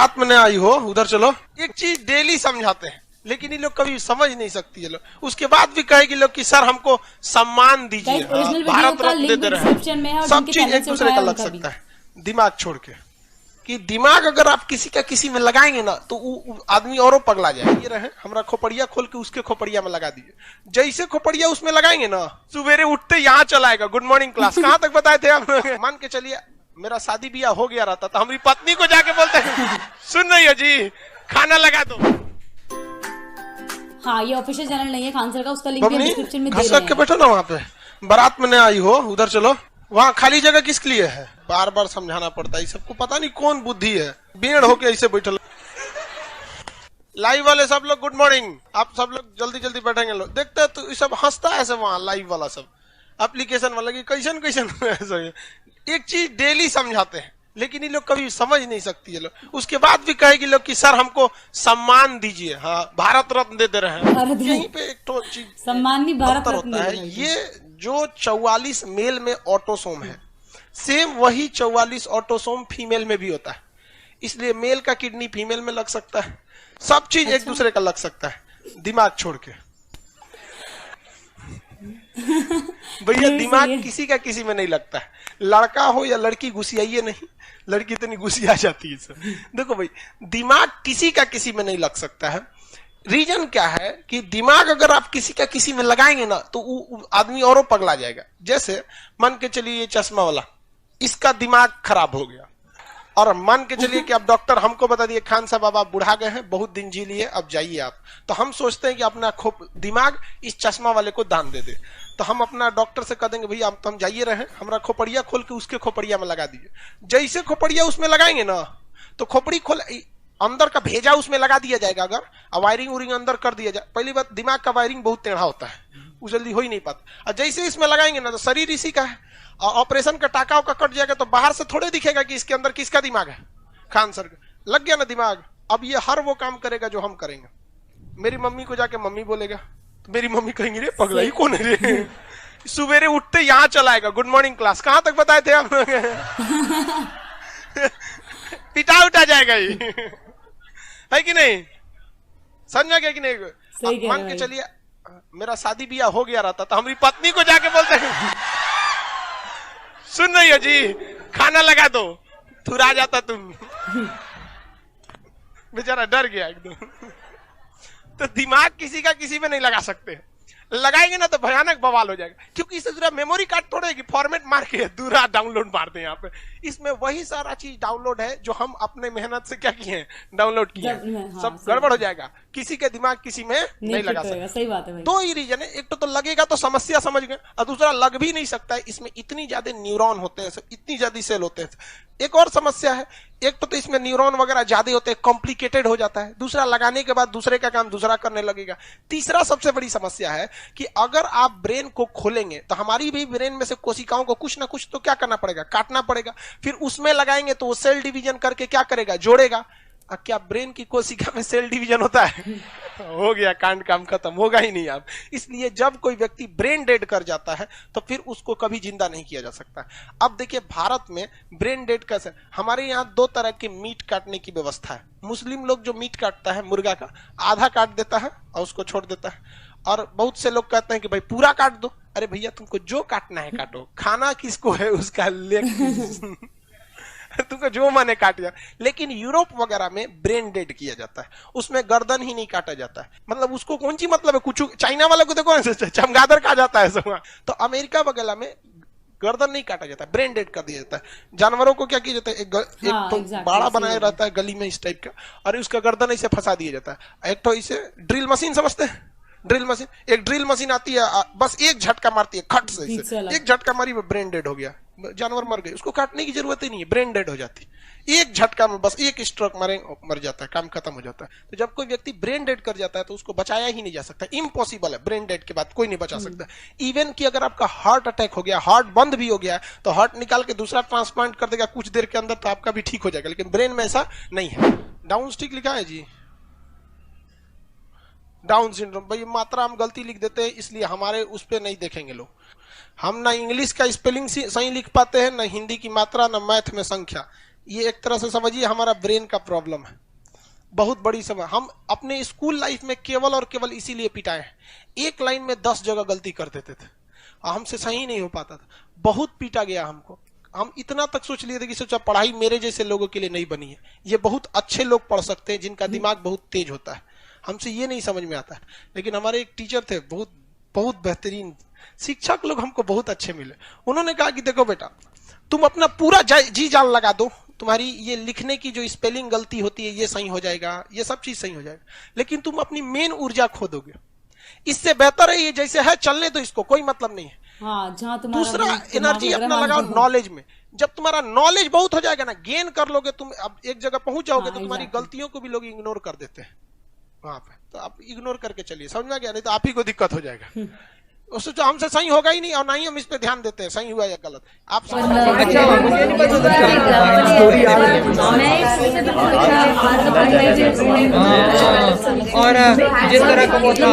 बारात में न आई हो उधर चलो। एक चीज डेली समझाते हैं लेकिन ये लोग कभी समझ नहीं सकती है लोग। उसके बाद भी कहेगी लोग कि सर हमको सम्मान दीजिए, भारत रत्न दे रहे हैं। सब चीज एक दूसरे का लग सकता है दिमाग छोड़ के, कि दिमाग अगर आप किसी का किसी में लगाएंगे ना तो आदमी औरों पगला जाए। ये रहे हमरा खोपड़िया खोल के उसके खोपड़िया में लगा दीजिए। जैसे खोपड़िया उसमें लगाएंगे ना, सवेरे उठते यहाँ चलाएगा गुड मॉर्निंग क्लास। कहाँ तक बताए थे हम? मान के चलिए मेरा शादी ब्याह हो गया रहता तो हमारी पत्नी को जाके बोलते हैं सुन रही है जी खाना लगा दो। हाँ, ये ऑफिशियल चैनल नहीं है खान सर का, उसका लिंक भी डिस्क्रिप्शन में दे रहे हैं। के बैठो ना वहाँ पे। बारात में न आई हो उधर चलो। वहाँ खाली जगह किसके लिए है? बार बार समझाना पड़ता है सबको। पता नहीं कौन बुद्धि है, बेड़ होके ऐसे बैठल। लाइव वाले सब लोग गुड मॉर्निंग। आप सब लोग जल्दी जल्दी बैठेंगे लोग। देखते हैं तो ये सब हंसता है सब वहाँ लाइव वाला सब एप्लीकेशन वाला की कैसन कैसन। एक चीज डेली समझाते हैं लेकिन ये लोग कभी समझ नहीं सकती है लोग। उसके बाद भी कहेगी लोग कि सर हमको सम्मान दीजिए, हाँ भारत रत्न दे रहे हैं। यहीं पे एक तो चीज सम्मान नहीं भारत रत्न होता है। ये जो 44 मेल में ऑटोसोम है, सेम वही 44 ऑटोसोम फीमेल में भी होता है। इसलिए मेल का किडनी फीमेल में लग सकता है। सब चीज एक दूसरे का लग सकता है दिमाग छोड़ के। भैया दिमाग किसी का किसी में नहीं लगता है। लड़का हो या लड़की घुसियाइए नहीं, लड़की इतनी घुसिया जाती है सब। देखो भाई दिमाग किसी का किसी में नहीं लग सकता है। रीजन क्या है कि दिमाग अगर आप किसी का किसी में लगाएंगे ना तो आदमी औरों पगला जाएगा। जैसे मान के चलिए ये चश्मा वाला, इसका दिमाग खराब हो गया, और मान के चलिए कि अब डॉक्टर हमको बता दिए खान साहब अब आप बुढ़ा गए हैं, बहुत दिन जी लिए, अब जाइए आप। तो हम सोचते हैं कि अपना दिमाग इस चश्मा वाले को दान दे दे। तो हम अपना डॉक्टर से कह देंगे भैया हम जाइए रहे, हमरा खोपड़िया खोल के उसके खोपड़िया में लगा दीजिए। जैसे खोपड़िया उसमें लगाएंगे ना तो खोपड़ी खोल अंदर का भेजा उसमें लगा दिया जाएगा। अगर वायरिंग वूरिंग अंदर कर दिया जाए, पहली बात दिमाग का वायरिंग बहुत टेढ़ा होता है, वो जल्दी हो ही नहीं पाता। और जैसे इसमें लगाएंगे ना तो शरीर इसी का है, और ऑपरेशन का टाका का कट जाएगा तो बाहर से थोड़े दिखेगा कि इसके अंदर किसका दिमाग है। खान सर का लग गया ना दिमाग। अब ये हर वो काम करेगा जो हम करेंगे। मेरी मम्मी को जाके मम्मी बोलेगा तो मेरी मम्मी कहेंगी रे पगला ही कौन है रे। सवेरे उठते यहाँ चलाएगा गुड मॉर्निंग क्लास। कहाँ तक बताए थे हम? पिटा उठा जाएगा ये, है कि नहीं? समझा गया कि नहीं? मान के चलिए मेरा शादी ब्याह हो गया रहता तो हमारी पत्नी को जाके बोलते हैं सुन रही है जी खाना लगा दो, थुरा जाता तुम। बेचारा डर गया एकदम। तो दिमाग किसी का किसी में नहीं लगा सकते, लगाएंगे ना तो भयानक बवाल हो जाएगा। क्योंकि इससे दूसरा मेमोरी कार्ड थोड़े कि फॉर्मेट मार के दूसरा डाउनलोड मार दें। यहाँ पे इसमें वही सारा चीज डाउनलोड है जो हम अपने मेहनत से क्या किए हैं, डाउनलोड किए हैं। हाँ, सब गड़बड़ हो जाएगा। किसी के दिमाग किसी में नहीं लगा सकता। सही बात है भाई। दो ही रीजन है, एक तो लगेगा तो समस्या समझ गए, और दूसरा लग भी नहीं सकता है। इसमें इतनी ज्यादा न्यूरॉन होते हैं, इतनी ज्यादा सेल होते हैं। एक और समस्या है, एक तो इसमें न्यूरॉन वगैरह ज्यादा होते हैं, कॉम्प्लिकेटेड हो जाता है। दूसरा लगाने के बाद दूसरे का काम दूसरा करने लगेगा। तीसरा सबसे बड़ी समस्या है कि अगर आप ब्रेन को खोलेंगे तो हमारी भी ब्रेन में से कोशिकाओं को कुछ ना कुछ तो क्या करना पड़ेगा, काटना पड़ेगा। फिर उसमें लगाएंगे तो वो सेल डिवीजन करके क्या करेगा, जोड़ेगा। क्या ब्रेन की कोशिका में सेल डिवीजन होता है? हो गया कांड, काम खत्म, होगा ही नहीं आप। इसलिए जब कोई व्यक्ति ब्रेन डेड कर जाता है तो फिर उसको कभी जिंदा नहीं किया जा सकता। अब देखिए भारत में ब्रेन डेड कैसे, हमारे यहाँ 2 तरह के मीट काटने की व्यवस्था है। मुस्लिम लोग जो मीट काटता है मुर्गा का, आधा काट देता है और उसको छोड़ देता है। और बहुत से लोग कहते हैं कि भाई पूरा काट दो। अरे भैया तुमको जो काटना है काटो, खाना किसको है उसका लेग तुमको जो माने काट जा। लेकिन यूरोप वगैरह में ब्रेन डेड किया जाता है, उसमें गर्दन ही नहीं काटा जाता है। मतलब उसको कौन सी मतलब है, कुछ चाइना वाले को देखो चमगादड़ कहा जाता है सब। तो अमेरिका वगैरह में गर्दन नहीं काटा जाता है, ब्रेन डेड कर दिया जाता है। जानवरों को क्या किया जाता है, एक तो बाड़ा बनाया रहता है गली में इस टाइप का, और उसका गर्दन ऐसे फंसा दिया जाता है। एक तो इसे ड्रिल मशीन समझते हैं, ड्रिल मशीन, एक ड्रिल मशीन आती है, बस एक झटका मारती है खट से, एक झटका मारी ब्रेन डेड हो गया, जानवर मर गए। उसको काटने की जरूरत ही नहीं है, ब्रेन डेड हो जाती। एक झटका में बस एक स्ट्रोक मारे मर जाता है, काम खत्म हो जाता है। तो जब कोई व्यक्ति ब्रेन डेड कर जाता है तो उसको बचाया ही नहीं जा सकता, इम्पॉसिबल है। ब्रेन डेड के बाद कोई नहीं बचा सकता। इवन कि अगर आपका हार्ट अटैक हो गया, हार्ट बंद भी हो गया तो हार्ट निकाल के दूसरा ट्रांसप्लांट कर देगा कुछ देर के अंदर, तो आपका भी ठीक हो जाएगा। लेकिन ब्रेन में ऐसा नहीं है। डाउन स्टिक लिखा है जी, डाउन सिंड्रोम। भाई मात्रा हम गलती लिख देते हैं इसलिए हमारे उस पर नहीं देखेंगे लोग। हम ना इंग्लिश का स्पेलिंग सही लिख पाते हैं, ना हिंदी की मात्रा, ना मैथ में संख्या। ये एक तरह से समझिए हमारा ब्रेन का प्रॉब्लम है, बहुत बड़ी समझ। हम अपने स्कूल लाइफ में केवल और केवल इसीलिए पिटाए हैं, एक लाइन में 10 जगह गलती कर देते थे, हमसे सही नहीं हो पाता था, बहुत पीटा गया हमको। हम इतना तक सोच लिए थे कि सोचा पढ़ाई मेरे जैसे लोगों के लिए नहीं बनी है, ये बहुत अच्छे लोग पढ़ सकते हैं जिनका दिमाग बहुत तेज होता है, हमसे ये नहीं समझ में आता है। लेकिन हमारे एक टीचर थे बहुत बहुत बेहतरीन शिक्षक लोग, हमको बहुत अच्छे मिले। उन्होंने कहा कि देखो बेटा, तुम अपना पूरा जी जान लगा दो, तुम्हारी ये लिखने की जो स्पेलिंग गलती होती है ये सही हो जाएगा, ये सब चीज सही हो जाएगा, लेकिन तुम अपनी मेन ऊर्जा खो दोगे। इससे बेहतर है ये जैसे है चलने दो, इसको कोई मतलब नहीं है। हाँ, जहाँ दूसरा एनर्जी अपना लगाओ नॉलेज में। जब तुम्हारा नॉलेज बहुत हो जाएगा ना, गेन कर लोगे तुम, अब एक जगह पहुंच जाओगे तो तुम्हारी गलतियों को भी लोग इग्नोर कर देते हैं वहां पे, तो आप इग्नोर करके चलिए, समझ में गया, नहीं तो आप ही को दिक्कत हो जाएगा। उससे जो हमसे सही होगा ही नहीं, और ना ही हम इस पे ध्यान देते हैं सही हुआ या गलत। आप और जिस तरह का वो था,